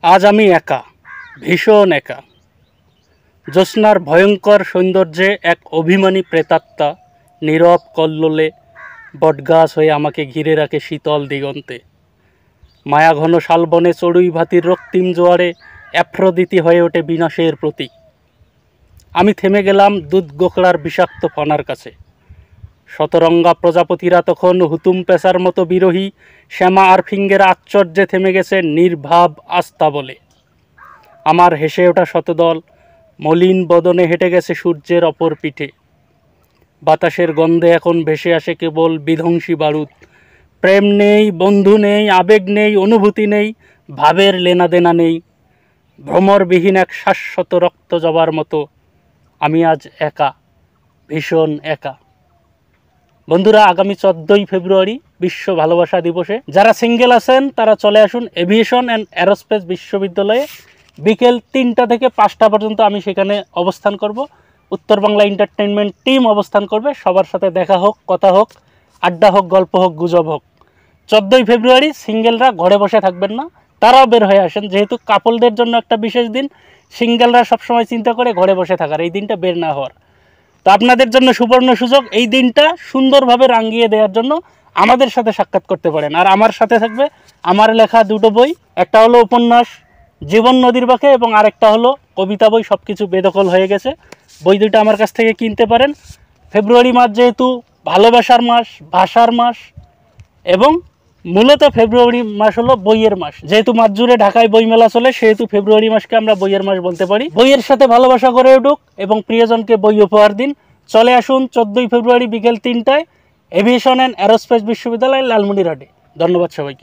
আজ আমি একা, ভীষণ একা। জ্যোৎস্নার ভয়ঙ্কর সৌন্দর্যে এক অভিমানী প্রেতাত্মা নীরব কল্লোলে বটগাছ হয়ে আমাকে ঘিরে রাখে শীতল দিগন্তে। মায়াঘন শালবনে চড়ুই ভাতির রক্তিম জোয়ারে অ্যাফ্রোদিতি হয়ে ওঠে বিনাশের প্রতীক। আমি থেমে গেলাম দুধ গোখলার বিষাক্ত ফনার কাছে। শতরঙ্গা প্রজাপতিরা তখন হুতুম পেশার মতো বিরোহী শ্যামা আর ফিঙ্গের আশ্চর্যে থেমে গেছে নির্ভাব আস্থা বলে। আমার হেসে ওঠা শতদল মলিন বদনে হেঁটে গেছে সূর্যের অপর পিঠে। বাতাসের গন্ধে এখন ভেসে আসে কেবল বিধ্বংসী বারুদ। প্রেম নেই, বন্ধু নেই, আবেগ নেই, অনুভূতি নেই, ভাবের লেনাদেনা নেই। ভ্রমরবিহীন এক শাশ্বত রক্ত জবার মতো আমি আজ একা, ভীষণ একা। বন্ধুরা, আগামী 14ই ফেব্রুয়ারি বিশ্ব ভালোবাসা দিবসে যারা সিঙ্গেল আছেন তারা চলে আসুন এভিয়েশন অ্যান্ড অ্যারোস্পেস বিশ্ববিদ্যালয়ে। বিকেল 3টা থেকে 5টা পর্যন্ত আমি সেখানে অবস্থান করব। উত্তর বাংলা এন্টারটেনমেন্ট টিম অবস্থান করবে। সবার সাথে দেখা হোক, কথা হোক, আড্ডা হোক, গল্প হোক, গুজব হোক। 14ই ফেব্রুয়ারি সিঙ্গেলরা ঘরে বসে থাকবেন না, তারাও বের হয়ে আসেন। যেহেতু কাপলদের জন্য একটা বিশেষ দিন, সিঙ্গেলরা সবসময় চিন্তা করে ঘরে বসে থাকার, এই দিনটা বের না হওয়ার। তো আপনাদের জন্য সুবর্ণ সুযোগ, এই দিনটা সুন্দরভাবে রাঙিয়ে দেওয়ার জন্য আমাদের সাথে সাক্ষাৎ করতে পারেন। আর আমার সাথে থাকবে আমার লেখা দুটো বই, একটা হলো উপন্যাস জীবন নদীর বাঁকে এবং আরেকটা হলো কবিতা বই। সব কিছু বেদখল হয়ে গেছে, বই দুটো আমার কাছ থেকে কিনতে পারেন। ফেব্রুয়ারি মাস যেহেতু ভালোবাসার মাস, ভাষার মাস এবং মূলত ফেব্রুয়ারি মাস হলো বইয়ের মাস। যেহেতু মাস জুড়ে ঢাকায় বইমেলা চলে, সেহেতু ফেব্রুয়ারি মাসকে আমরা বইয়ের মাস বলতে পারি। বইয়ের সাথে ভালোবাসা গড়ে উঠুক এবং প্রিয়জনকে বই উপহার দিন। চলে আসুন 14ই ফেব্রুয়ারি বিকেল 3টায় এভিয়েশন অ্যান্ড অ্যারোস্পেস বিশ্ববিদ্যালয়, লালমনিরহাটে। ধন্যবাদ সবাইকে।